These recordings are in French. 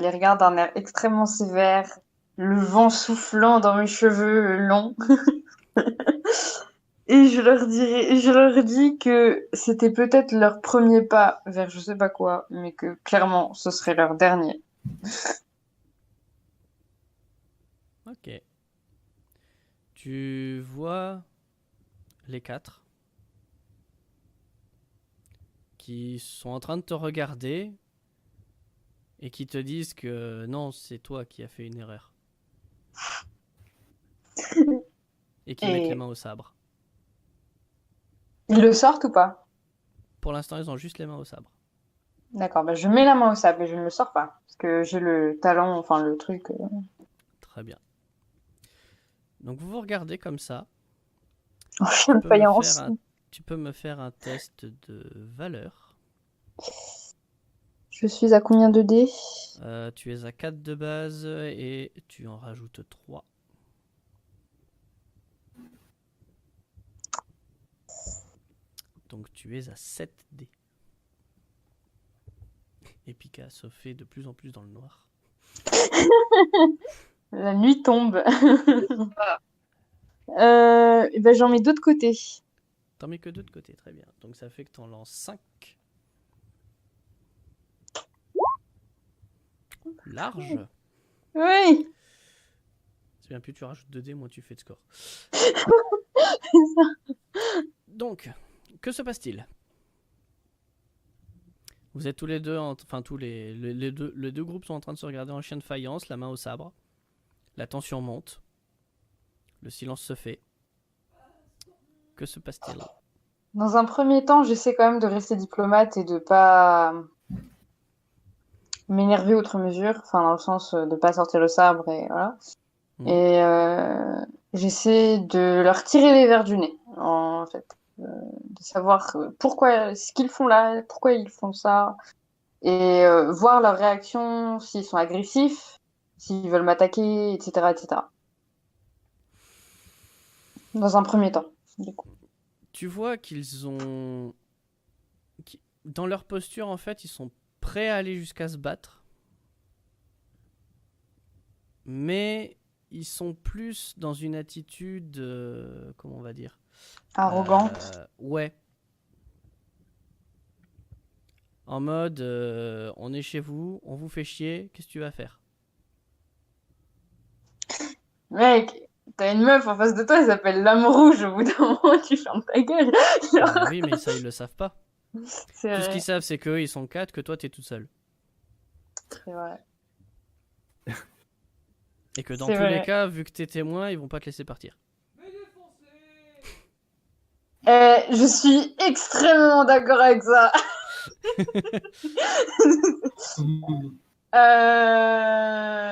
les regarde d'un air extrêmement sévère, le vent soufflant dans mes cheveux longs. Et je leur dis que c'était peut-être leur premier pas vers je sais pas quoi, mais que clairement ce serait leur dernier. Ok. Tu vois les quatre qui sont en train de te regarder et qui te disent que non, c'est toi qui as fait une erreur. Et qui mettent les Et mains au sabre. ils le sortent ou pas? Pour l'instant, ils ont juste les mains au sabre. D'accord, bah je mets la main au sable et je ne le sors pas. Parce que j'ai le talent, enfin le truc. Très bien. Donc vous vous regardez comme ça. En Tu chien de peux me faire faïence. un, tu peux me faire un test de valeur. Je suis à combien de dés? Tu es à 4 de base et tu en rajoutes 3. Donc tu es à 7 dés. Et Pika se fait de plus en plus dans le noir. La nuit tombe. Et ben j'en mets d'autres côtés. T'en mets que 2 de côté, très bien. Donc ça fait que t'en lances 5. Large. Oui. C'est bien, plus tu rajoutes 2 dés, moins tu fais de score. Donc, que se passe-t-il? Vous êtes tous les deux, enfin tous les deux groupes sont en train de se regarder en chien de faïence, la main au sabre. La tension monte. Le silence se fait. Que se passe-t-il? Dans un premier temps, j'essaie quand même de rester diplomate et de pas m'énerver outre mesure, enfin dans le sens de pas sortir le sabre et voilà. Mhm. Et j'essaie de leur tirer les vers du nez, en fait, de savoir pourquoi ce qu'ils font là, pourquoi ils font ça, et voir leur réaction, s'ils sont agressifs, s'ils veulent m'attaquer, etc., etc. Dans un premier temps, du coup. Tu vois qu'ils ont... Dans leur posture, en fait, ils sont prêts à aller jusqu'à se battre. Mais ils sont plus dans une attitude... comment on va dire? Arrogante. Ouais. En mode, on est chez vous, on vous fait chier, qu'est-ce que tu vas faire? Mec, t'as une meuf en face de toi, elle s'appelle l'âme rouge, au bout d'un moment, tu fermes ta gueule. Bah Genre, oui, mais ça, ils le savent pas. c'est Tout ce qu'ils vrai, savent, c'est qu'eux, ils sont quatre, que toi, t'es toute seule. c'est vrai. Et que dans C'est tous les vrai. cas, vu que t'es témoin, ils vont pas te laisser partir. Je suis extrêmement d'accord avec ça.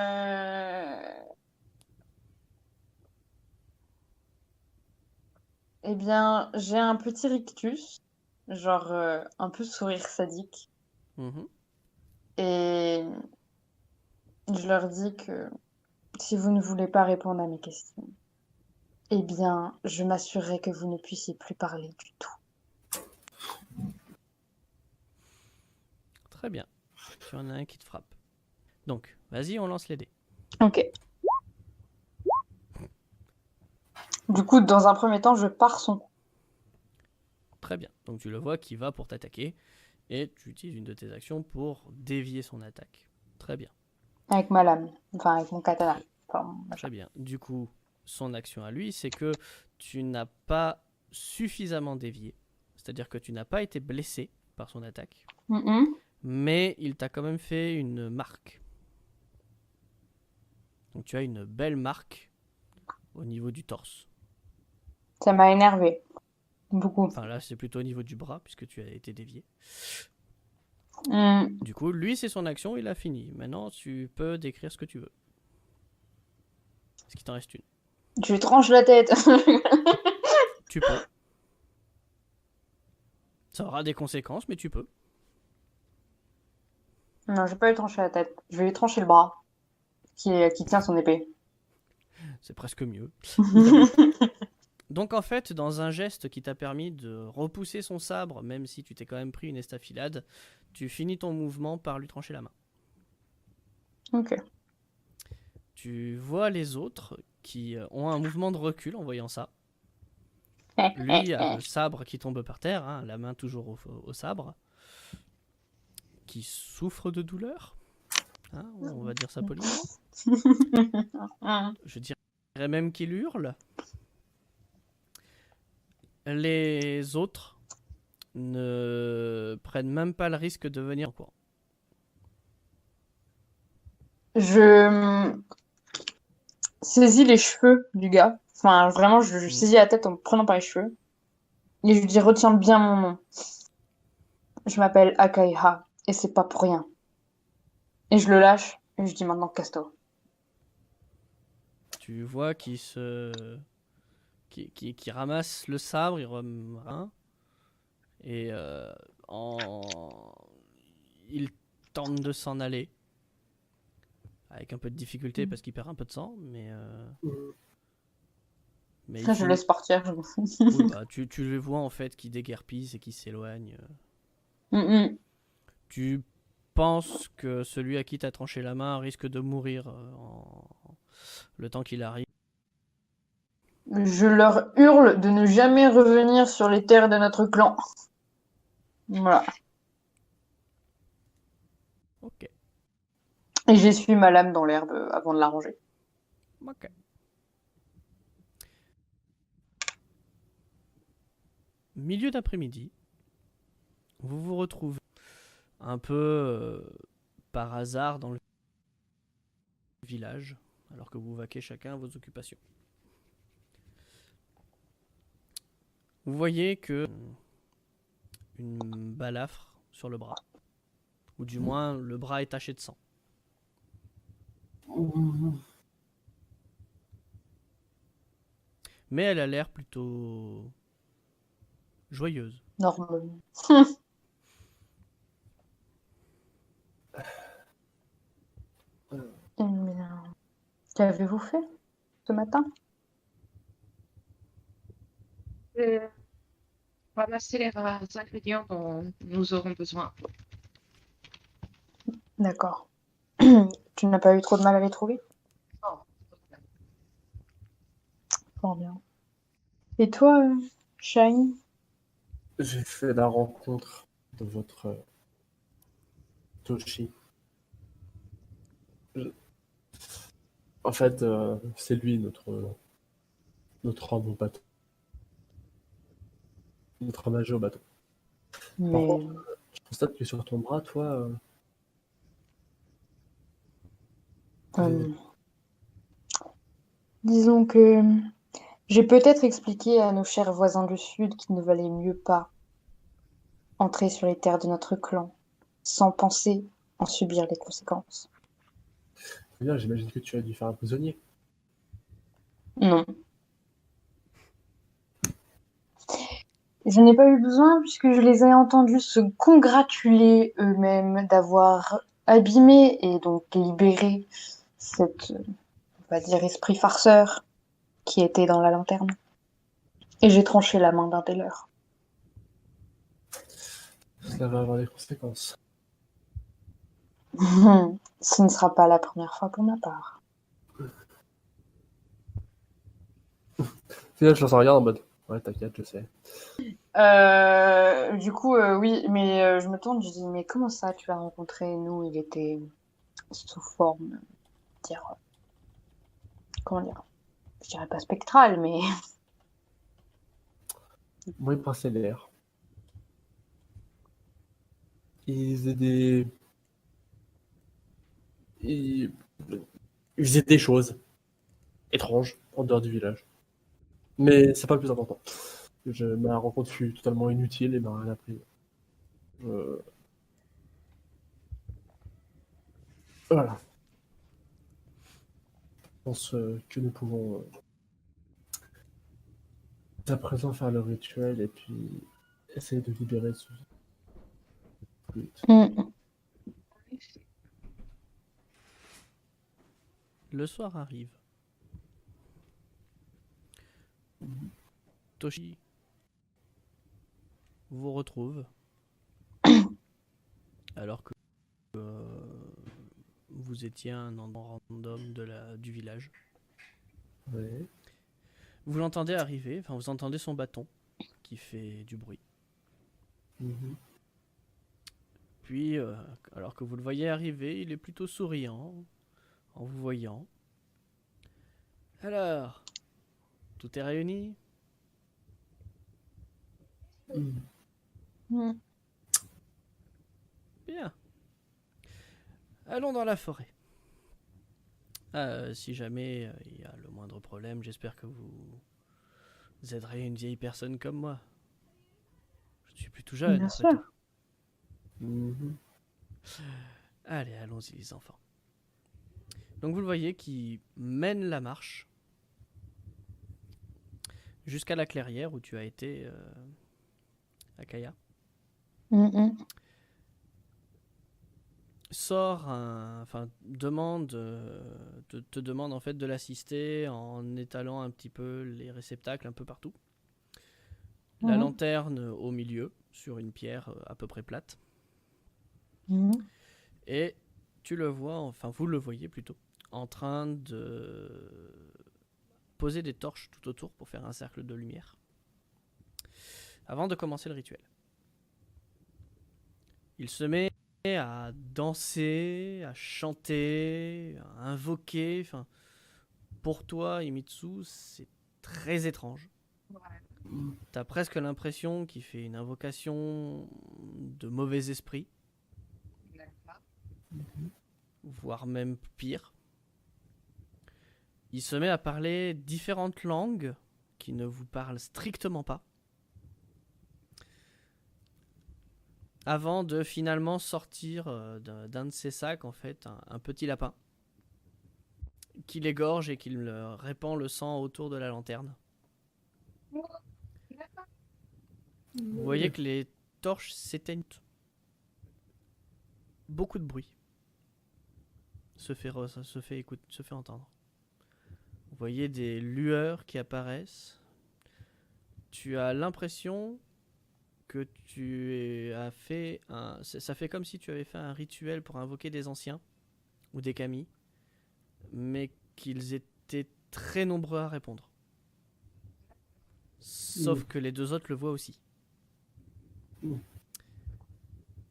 Euh... Eh bien, j'ai un petit rictus, genre un peu sourire sadique, Mhm. et je leur dis que si vous ne voulez pas répondre à mes questions, eh bien, je m'assurerai que vous ne puissiez plus parler du tout. Très bien. Tu en as un qui te frappe. Donc, vas-y, on lance les dés. Ok. Du coup, dans un premier temps, je pars son coup. Très bien. Donc, tu le vois qui va pour t'attaquer. Et tu utilises une de tes actions pour dévier son attaque. Très bien. Avec ma lame, enfin avec mon katana. Très, Enfin, mon machin. très bien. Du coup, son action à lui, c'est que tu n'as pas suffisamment dévié. C'est-à-dire que tu n'as pas été blessé par son attaque. Mhm. Mais il t'a quand même fait une marque. Donc tu as une belle marque au niveau du torse. Ça m'a énervé beaucoup. Enfin là, c'est plutôt au niveau du bras, puisque tu as été dévié. Hmm. Du coup, lui, c'est son action, il a fini. Maintenant, tu peux décrire ce que tu veux. Est-ce qu'il t'en reste une? Je lui tranche la tête. Tu peux. Ça aura des conséquences, mais tu peux. Non, je vais pas lui trancher la tête. Je vais lui trancher le bras qui tient son épée. C'est presque mieux. Donc en fait, dans un geste qui t'a permis de repousser son sabre, même si tu t'es quand même pris une estafilade, tu finis ton mouvement par lui trancher la main. Ok. Tu vois les autres qui ont un mouvement de recul en voyant ça. Lui a le sabre qui tombe par terre, hein, la main toujours au sabre, qui souffre de douleur, hein, on va dire ça poliment. Je dirais même qu'il hurle. Les autres ne prennent même pas le risque de venir en courant. Je saisis les cheveux du gars. Enfin, vraiment, je saisis la tête en me prenant par les cheveux. Et je lui dis, retiens bien mon nom. Je m'appelle Akaiha. Et c'est pas pour rien. Et je le lâche. Et je dis maintenant, casse-toi. Tu vois qu'il qui ramasse le sabre, il remet et en... il tente de s'en aller avec un peu de difficulté parce qu'il perd un peu de sang, mais il Je le finit. laisse partir, je m'en fous. Oui, bah tu le vois en fait qui déguerpisse et qui s'éloigne. Tu penses que celui à qui t'as tranché la main risque de mourir le temps qu'il arrive. Je leur hurle de ne jamais revenir sur les terres de notre clan. Voilà. Ok, Et j'essuie ma lame dans l'herbe avant de la ranger. ok. Milieu d'après-midi, vous vous retrouvez un peu par hasard dans le village, alors que vous vaquez chacun à vos occupations. Vous voyez que une balafre sur le bras, ou du moins le bras est taché de sang. Mais elle a l'air plutôt joyeuse. Normal. Eh bien, qu'avez-vous fait ce matin? Euh, Ramasser les rares ingrédients dont nous aurons besoin. D'accord. Tu n'as pas eu trop de mal à les trouver? Oh, Fort bien. Et toi, Shine? J'ai fait la rencontre de votre Toshi. Je- En fait, c'est lui notre homme au bateau. Notre nageur au bateau. Par Mais contre, je constate que sur ton bras, toi, euh, disons que j'ai peut-être expliqué à nos chers voisins du Sud qu'il ne valait mieux pas entrer sur les terres de notre clan sans penser en subir les conséquences. bien, j'imagine que tu as dû faire un prisonnier. Non. Je n'ai pas eu besoin puisque je les ai entendus se congratuler eux-mêmes d'avoir abîmé et donc libéré cet, on va dire, esprit farceur qui était dans la lanterne. Et j'ai tranché la main d'un des leurs. Cela va avoir des conséquences. Ce ne sera pas la première fois pour ma part. Finalement, je regarde en mode, ouais, t'inquiète, je sais. Du coup, oui, mais je me tourne, je dis, mais comment ça, tu l'as rencontré? Nous, il était sous forme, dire, comment dire, je dirais pas spectrale, mais Moi, il me passait l'air. Ils faisaient des... Ils... ils faisaient des choses étranges en dehors du village. Mais c'est pas le plus important. Ma rencontre fut totalement inutile et m'a rien appris. Euh, Voilà. Je pense que nous pouvons à présent faire le rituel et puis essayer de libérer ce plus vite. Le soir arrive. Toshi vous retrouve alors que vous vous étiez à un endroit random du village. Ouais. Vous l'entendez arriver, enfin vous entendez son bâton qui fait du bruit. Mhm. Puis, alors que vous le voyez arriver, il est plutôt souriant en vous voyant. Alors, tout est réuni? Mhm. Mm. Bien. Allons dans la forêt. Si jamais il y a le moindre problème, j'espère que vous aiderez une vieille personne comme moi. Je ne suis plus tout jeune, Bien après sûr. tout. Mhm. Allez, allons-y les enfants. Donc vous le voyez qui mène la marche jusqu'à la clairière où tu as été, Akaya. Mm, Te demande en fait de l'assister en étalant un petit peu les réceptacles un peu partout. La Mhm. lanterne au milieu, sur une pierre à peu près plate. mm. Et tu le vois, enfin vous le voyez plutôt, en train de poser des torches tout autour pour faire un cercle de lumière. Avant de commencer le rituel. Il se met à danser, à chanter, à invoquer. Enfin, pour toi, Imitsu, c'est très étrange. Ouais. T'as presque l'impression qu'il fait une invocation de mauvais esprit, D'accord. voire même pire. Il se met à parler différentes langues qui ne vous parlent strictement pas, avant de finalement sortir d'un de ses sacs en fait un petit lapin qu'il égorge et qu'il répand le sang autour de la lanterne. D'accord. Vous voyez que les torches s'éteignent. Beaucoup de bruit se fait entendre. Vous voyez des lueurs qui apparaissent. Tu as l'impression que ça fait comme si tu avais fait un rituel pour invoquer des anciens ou des kami, mais qu'ils étaient très nombreux à répondre. Sauf que les deux autres le voient aussi.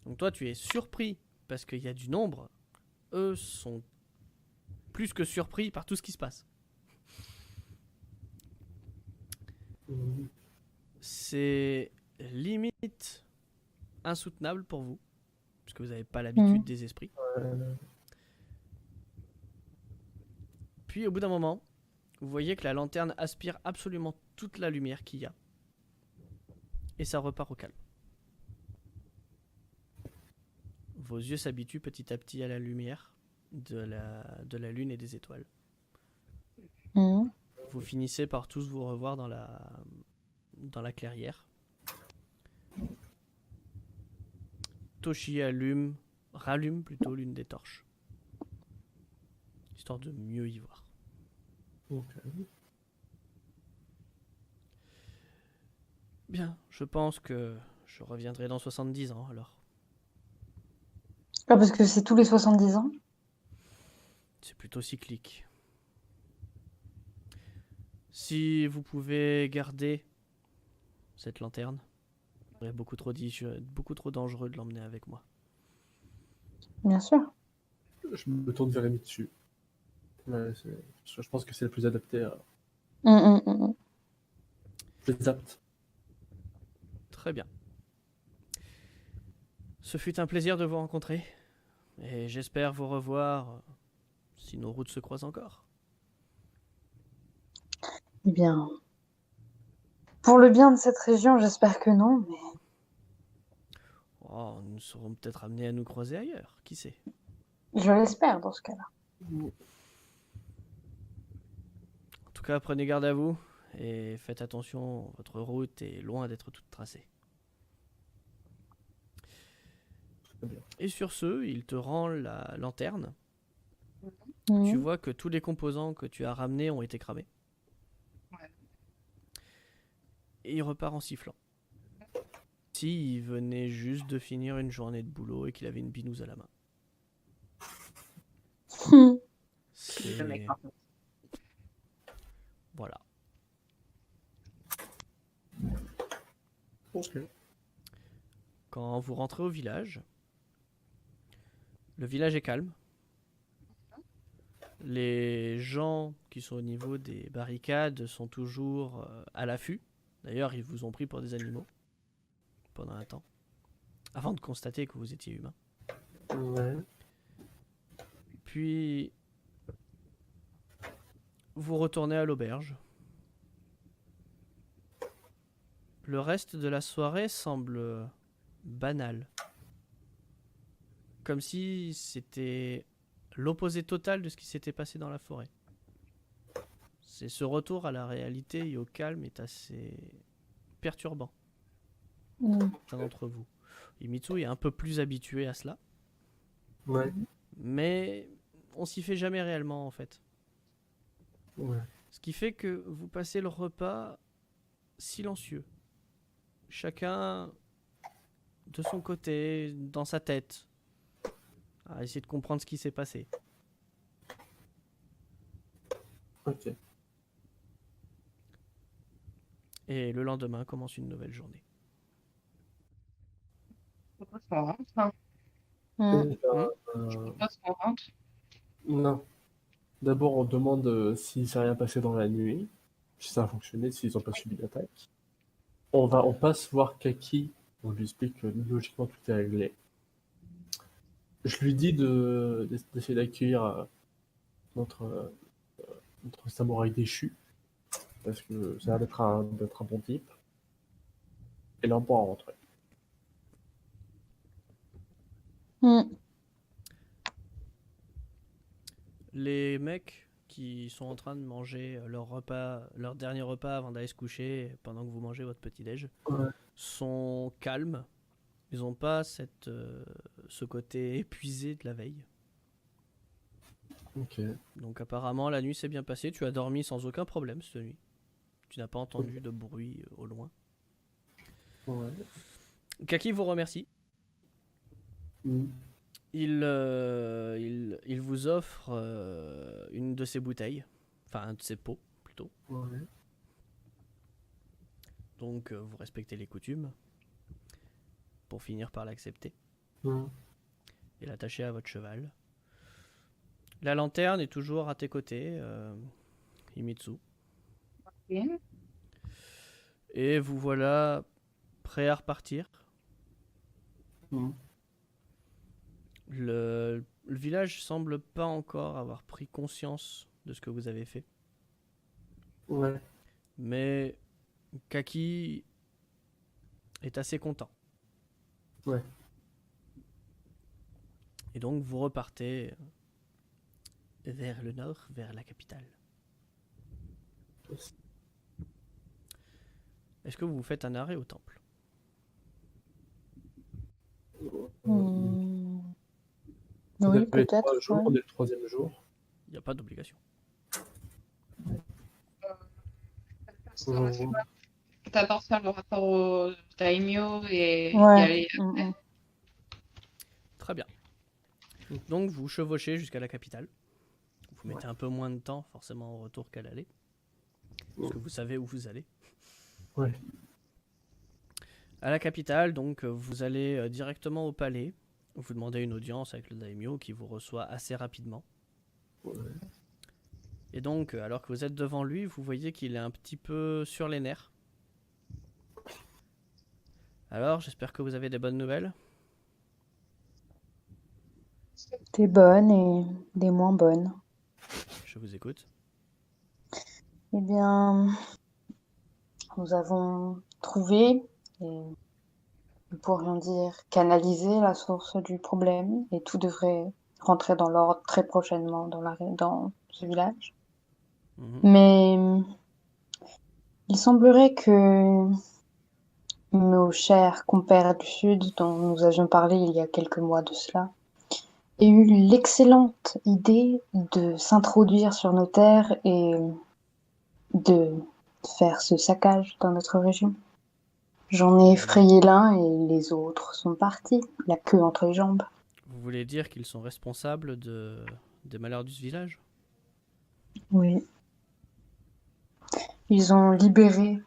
Donc toi, tu es surpris parce qu'il y a du nombre. Eux sont plus que surpris par tout ce qui se passe. Mhm. C'est limite insoutenable pour vous, puisque vous n'avez pas l'habitude des esprits. Puis au bout d'un moment, vous voyez que la lanterne aspire absolument toute la lumière qu'il y a. Et ça repart au calme. Vos yeux s'habituent petit à petit à la lumière de la lune et des étoiles. Mm. Vous finissez par tous vous revoir dans la clairière. Toshi rallume plutôt l'une des torches, histoire de mieux y voir. Ok. Bien, je pense que je reviendrai dans 70 ans alors. Ah, parce que c'est tous les 70 ans. C'est plutôt cyclique. Si vous pouvez garder cette lanterne, ce serait beaucoup trop dangereux de l'emmener avec moi. Bien sûr. Je me tourne vers Mitsu. Ouais, je pense que c'est le plus adapté à. Mm. Plus apte. Très bien. Ce fut un plaisir de vous rencontrer. Et j'espère vous revoir si nos routes se croisent encore. Eh bien, pour le bien de cette région, j'espère que non, mais Oh, nous serons peut-être amenés à nous croiser ailleurs, qui sait. je l'espère dans ce cas-là. En tout cas, prenez garde à vous et faites attention, votre route est loin d'être toute tracée. Très bien. Et sur ce, il te rend la lanterne. Mm. Tu vois que tous les composants que tu as ramenés ont été cramés. Ouais. Et il repart en sifflant. Si il venait juste de finir une journée de boulot et qu'il avait une binouse à la main. Le mec, en fait. Voilà. Ok. Quand vous rentrez au village, le village est calme. Les gens qui sont au niveau des barricades sont toujours à l'affût. D'ailleurs, ils vous ont pris pour des animaux pendant un temps, avant de constater que vous étiez humain. Ouais. Puis, vous retournez à l'auberge. Le reste de la soirée semble banal. Comme si c'était l'opposé total de ce qui s'était passé dans la forêt. C'est ce retour à la réalité et au calme est assez perturbant Mm. pour certains d'entre vous. Imitsu est un peu plus habitué à cela, Ouais. mais on s'y fait jamais réellement en fait. Ouais. Ce qui fait que vous passez le repas silencieux. Chacun de son côté, dans sa tête, à essayer de comprendre ce qui s'est passé. Ok. Et le lendemain commence une nouvelle journée. Je propose qu'on rentre. Hein. Mm. Et, euh, Je euh, propose qu'on rentre. non. D'abord, on demande s'il s'est rien passé dans la nuit, si ça a fonctionné, s'ils n'ont pas subi d'attaque. On passe voir Kaki. On lui explique que logiquement tout est réglé. Je lui dis d'essayer d'accueillir notre, euh, notre samouraï déchu, parce que ça a l'air d'être un bon type. Et là, on pourra rentrer. Mm. Les mecs qui sont en train de manger leur repas, leur dernier repas avant d'aller se coucher, pendant que vous mangez votre petit-déj, Ouais. sont calmes. Ils n'ont pas ce côté épuisé de la veille. Ok. Donc apparemment la nuit s'est bien passée. Tu as dormi sans aucun problème cette nuit. Tu n'as pas entendu de bruit au loin. Ouais. Kaki vous remercie. Mm. Il vous offre une de ses bouteilles, enfin un de ses pots plutôt. Ouais. Donc vous respectez les coutumes pour finir par l'accepter Mm. et l'attacher à votre cheval. La lanterne est toujours à tes côtés, Himitsu. Bien. Et vous voilà prêt à repartir. Mm. Le village semble pas encore avoir pris conscience de ce que vous avez fait. Ouais. Mais Kaki est assez content. Ouais. Et donc vous repartez vers le nord, vers la capitale. Est-ce que vous faites un arrêt au temple? Mm. On Oui, est fait peut-être. 3 jours, Ouais. on est le troisième jour. Il n'y a pas d'obligation. Mm. D'abord faire le rapport au daimyo et y Ouais. aller. Mm, Très bien. Donc vous chevauchez jusqu'à la capitale. Vous mettez Ouais. un peu moins de temps forcément au retour qu'à l'aller. Parce que vous savez où vous allez. Ouais. À la capitale, donc vous allez directement au palais. Vous demandez une audience avec le daimyo qui vous reçoit assez rapidement. Ouais. Et donc, alors que vous êtes devant lui, vous voyez qu'il est un petit peu sur les nerfs. Alors, j'espère que vous avez des bonnes nouvelles. Des bonnes et des moins bonnes. Je vous écoute. Eh bien, nous avons trouvé, et nous pourrions dire canalisé la source du problème, et tout devrait rentrer dans l'ordre très prochainement dans ce village. Mhm. Mais il semblerait que nos chers compères du Sud, dont nous avions parlé il y a quelques mois de cela, aient eu l'excellente idée de s'introduire sur nos terres et de faire ce saccage dans notre région. J'en ai effrayé l'un et les autres sont partis, la queue entre les jambes. Vous voulez dire qu'ils sont responsables des malheurs de ce village? Oui. Ils ont libéré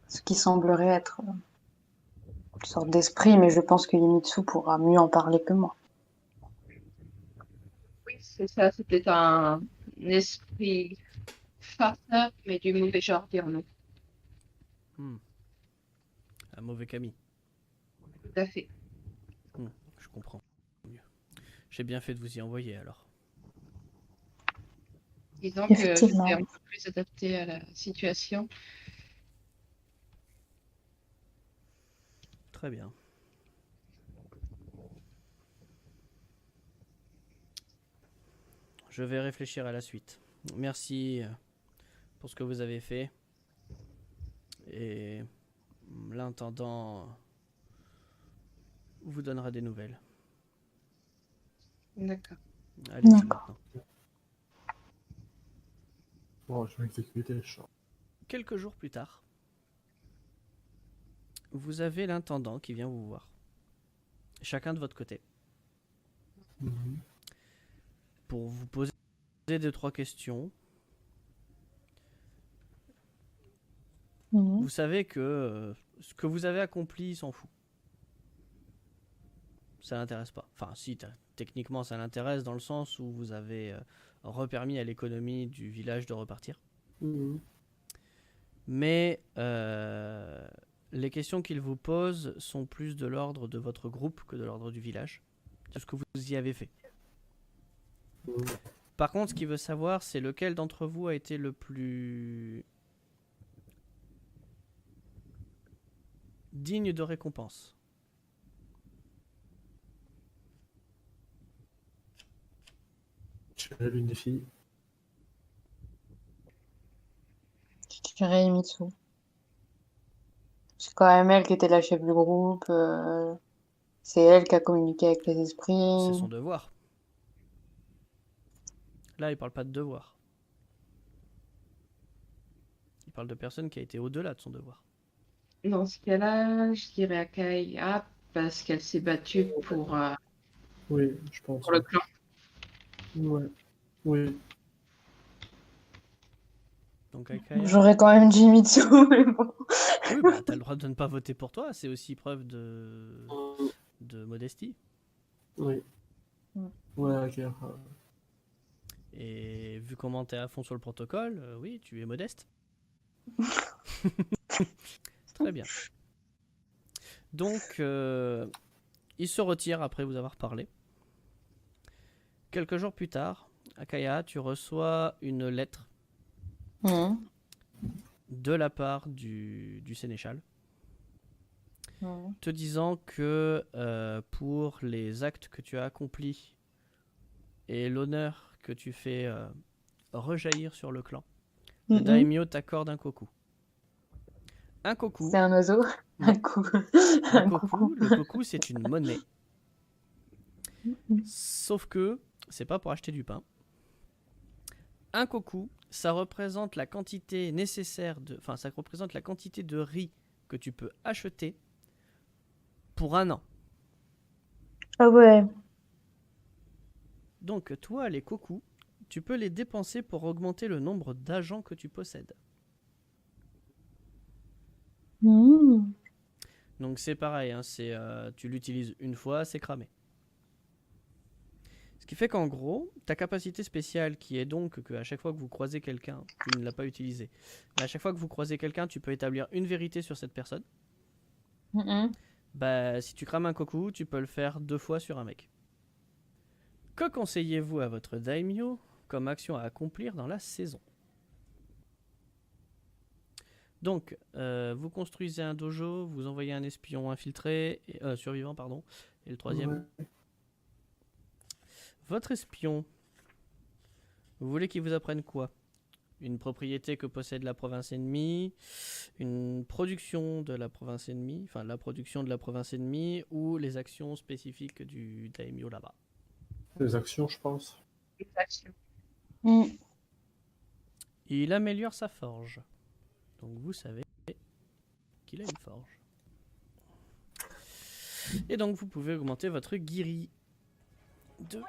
ce qui semblerait être une sorte d'esprit, mais je pense que Yemitsu pourra mieux en parler que moi. Oui, c'est ça. C'était un esprit farceur, mais du mauvais genre, dirons-nous. Hmm. Un mauvais Camille. Tout à fait. Je comprends mieux. J'ai bien fait de vous y envoyer alors. Disons que c'était Effectivement. un peu plus adapté à la situation. Très bien. Je vais réfléchir à la suite. Merci pour ce que vous avez fait. Et l'intendant vous donnera des nouvelles. D'accord. Allez-y D'accord. maintenant. Bon, je vais exécuter les chats. Quelques jours plus tard, vous avez l'intendant qui vient vous voir. Chacun de votre côté. Mhm. Pour vous poser 2-3 questions. Mhm. Vous savez que ce que vous avez accompli, il s'en fout. Ça l'intéresse pas. Enfin, si, techniquement, ça l'intéresse dans le sens où vous avez repermis à l'économie du village de repartir. Mhm. Mais les questions qu'il vous pose sont plus de l'ordre de votre groupe que de l'ordre du village. De ce que vous y avez fait. Mhm. Par contre, ce qu'il veut savoir, c'est lequel d'entre vous a été le plus digne de récompense. Je dirais l'une des filles. Je dirais Yemitsu. C'est quand même elle qui était la chef du groupe. C'est elle qui a communiqué avec les C'est esprits. son devoir. Là, il parle pas de devoir. Il parle de personne qui a été au-delà de son devoir. Dans ce cas-là, je dirais Akaya parce qu'elle s'est battue Oui, je pense. pour le clan. Ouais. Oui. Donc Akaya. J'aurais quand même dit Yemitsu, mais bon. Oui, bah t'as le droit de ne pas voter pour toi, c'est aussi preuve de modestie. Oui. Mm. Ouais, ok. Et vu comment t'es à fond sur le protocole, oui, tu es modeste. Très bien. Donc, il se retire après vous avoir parlé. Quelques jours plus tard, Akaya, tu reçois une lettre Mhm. de la part du sénéchal Mhm. te disant que pour les actes que tu as accomplis et l'honneur que tu fais rejaillir sur le clan, le Mhm. daimyo t'accorde un koku. Un koku, C'est un oiseau. non. Un coup. Un Un koku, coucou. le koku c'est une monnaie. Mhm. Sauf que c'est pas pour acheter du pain. Un koku, ça représente la quantité nécessaire de. Enfin, ça représente la quantité de riz que tu peux acheter pour un an. Ah ouais. Donc, toi, les kokus, tu peux les dépenser pour augmenter le nombre d'agents que tu possèdes. Mhm. Donc, c'est pareil, hein, tu l'utilises une fois, c'est cramé. Ce qui fait qu'en gros, ta capacité spéciale, qui est donc qu'à chaque fois que vous croisez quelqu'un, tu ne l'as pas utilisé, mais à chaque fois que vous croisez quelqu'un, tu peux établir une vérité sur cette personne. Mhm. Bah, si tu crames un koku, tu peux le faire 2 fois sur un mec. Que conseillez-vous à votre daimyo comme action à accomplir dans la saison? Donc, vous construisez un dojo, vous envoyez un espion infiltré, survivant, pardon, et le troisième. Ouais. Votre espion, vous voulez qu'il vous apprenne quoi? Une propriété que possède la province ennemie, une production de la province ennemie, enfin la production de la province ennemie, ou les actions spécifiques du daimyo là-bas. Les actions, je pense. Exaction. Mhm. Il améliore sa forge. Donc vous savez qu'il a une forge. Et donc vous pouvez augmenter votre guiri de 1